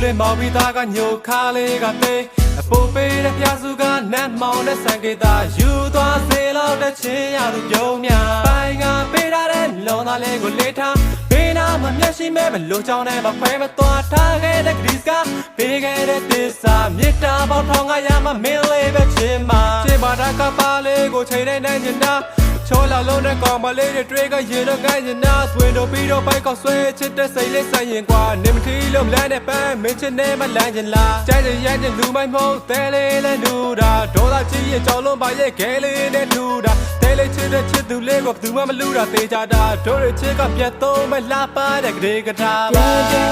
လေမောင်ပြီးသားကညိုခါလေးကသေးအပူပေးတဲ့ပြစုကနတ်မောင်တဲ့ဆန်ကေတာယူသွားစေလောက်တဲ့ချင်းရသူပြုံးများပိုင်ကပေးထားတဲ့လုံသားလေးကိုလေးထားဘေးနာမမျက်ရှိမဲ့ဘလို့ကြောင်းနဲ့မဖွဲမသွားထားခဲ့တဲ့ဂရီစကပေးခဲ့တဲ့သစ္စာမေတ္တာပေါင်းထောင်ကရမမင်းလေးပဲချင်းမချစ်ပါတာကပါလေးကိုချိန်နေနိုင်နေတာချိုးလာလုံးတဲ့ကောင်မလေးတွေတွေ့ကရင်တော့ကိုင်းနေတာဆွေတို့ပြီးတော့ဘိုက်ကောက်ဆွဲချစ်တဲ့စိတ်လေးဆိုင်ရင်ကွာနေမထီလုံးလမ်းနဲ့ပန်းမင်းချစ်နေမလန်းချင်လားကြိုက်တဲ့ရိုက်တဲ့လူမိုက်မဟုတ်တဲလေးနဲ့နူတာဒေါသကြီးရဲ့ကြောင်လုံးပါရဲ့ခဲလေးနဲ့ထူတာတဲလေးချစ်တဲ့ချစ်သူလေးကိုဘယ်သူမှမလူတာသေးကြတာတို့ရဲ့ချစ်ကပြတ်သုံးမလာပါတဲ့ကလေးကထားပါရွှေ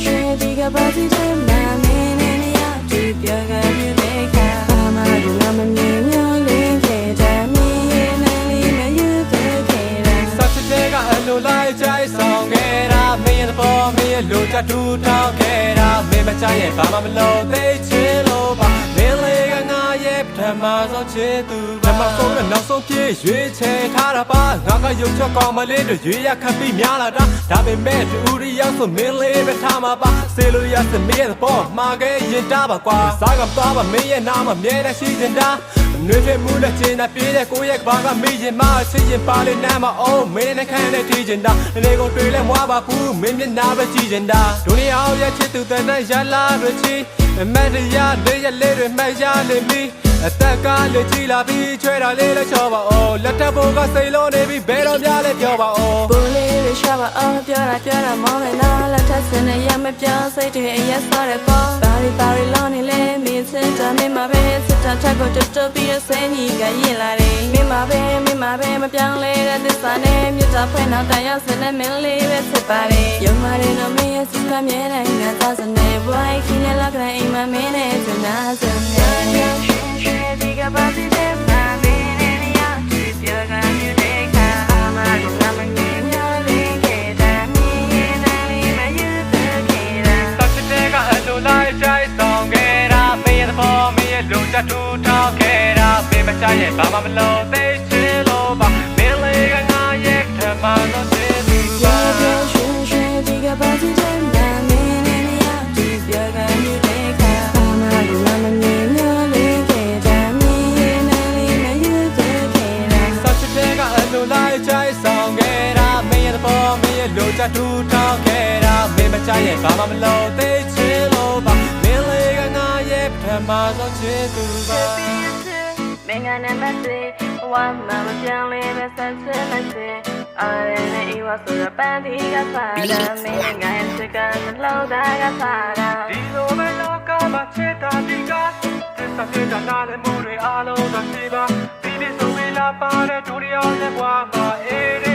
ရွှေဒီကပါစီတဲ့နာမည်နဲ့ရဒီပြောကပြတဲ့ခါဘာမှဒီမမမြင်မျောလင်းခဲ့တဲ့မင်းရဲ့နိုင်လေးမယူတဲ့ခဲ့တာစချစ်တဲ့ကအလိုလိုက်ကြိုက်ဆောင်ခဲ့တာမင်းရဲ့ပေါ်မင်းရဲ့လိုချထူထောင်ခဲ့တာမင်းမချရဲ့ဘာမှမလုပ်သေးချင်လို့ပါမင်းလေးကငါရဲ့ပထမဆုံးချစ်သူပါပထမဆုံးနဲ့နောက်ဆုံးပြေးရွေးချယ်ထားတာပါငါကရုပ်ချောကောင်မလေးတို့ရွေးရခပ်ပြီးများလာတာဒါပေမဲ့တူရီရောက်ဆိုမင်းလေးပဲထားမှာပါစေလို့ရစမင်းရဲ့ပေါ်မှာခဲ့ရင်တာပါကွာစားကသွားပါမင်းရဲ့နာမမြဲတမ်းရှိနေတာနှွေးထွေးမှုနဲ့ကျင်နာပြေးတဲ့ကိုရဲ့ကဘာကမေ့ရင်မချစ်ရင်ပါလေနာမအောင်မင်းနဲ့ခံတဲ့ထီးကျင်တာနေကိုတွေ့လဲမွားပါဘူးမင်းမျက်နှာပဲကြည့်ကျင်တာဒုနီအောင်ရဲ့ချစ်သူတဲ့နဲ့ရလာတွေချီအမတ်တရားလေးရဲ့လေးတွေမှတ်ရလိမ့်မည်အသက်ကလေးကြည်လာပြီးချွဲတာလေးလည်းချောပါအောင်လက်ထပ်ဖို့ကစိတ်လုံးနေပြီးဘယ်တော့များလဲပြောပါအောင်ပူလေးတွေရှာပါအောင်ပြောတာမောင်းလိုက်လားလက်ထပ်စနေရမပြောစိတ်တွေအရက်စောတဲ့ပေါ်ပါရီလုံးနေလဲမင်းစင်တာမင်းမပဲစစ်တာထက်ကိုတွတ်ပြီးဆင်းကြီးကရင်လာတယ်မင်းမပဲမပြောင်းလဲတဲ့သစ္စာနဲ့မြတ်တာဖွင့်တော့တရားစနေမင်းလေးပဲစစ်ပါတယ်ယုံပါတယ်တော့မင်းရဲ့စစ်ကမြဲတဲ့ငါသားစနေဘွိုင်းခင်းနဲ့လောက်တဲ့အိမ်မမင်းနဲ့စနာစနေဒီကပါစီတဲ့နာမည်နဲ့ရဒီပြောကမြူတဲ့ခါအမကငါမငယ်မျောလင်းခဲ့တဲ့မင်းရဲ့နိုင်လေးမယူတဲ့ခဲ့တာစချစ်တဲ့ကအလိုလိုက်ကြိုက်ဆောင်ခဲ့တာမင်းရဲ့ပေါ်မင်းရဲ့လိုချထူထောင်ခဲ့တာမင်းမချရဲ့ဘာမှမလုပ်သေးချင်လို့ပါမင်းလေးကငါရဲ့ထမလို့ချစ်သူပါရွှေဒီကပါစီတဲ့နာမည်နဲ့ရဒီပြောကမြူတဲ့ခါအမကငါမငယ်မျောလင်းခဲ့တဲ့မင်းရဲ့နိုင်လေးမယူတဲ့ခဲ့တာစချစ်တဲ့ကအလိုလိုက်ကြိုက်ဆောင်ခဲ့တာမင်းရဲ့ပေါ်မင်းရဲ့လိုချထူထောင်ခဲ့တာမင်းမချရဲ့ဘာမှမလုပ်သေးချင်လို့ပါမင်းလေးကငါရဲ့ပထမဆုံးချစ်သူပါမင်းကနေမသိဝမ်းမမပြောင်းလဲပဲဆက်ဆက်လိုက်စေအားရနေဤဝဆိုရပန်းဒီကစားတာမင်းငါရဲ့စကားနှလုံးသားကစားတာဒီလိုပဲလောကမှာချစ်တာဒီကသစ္စာပြတာနားလည်းမှုတွေအားလုံးသာရှိပါဒီနေ့ဆိုပြီးလာပါတဲ့ဒုတိယနဲ့ဘွားမှာအေး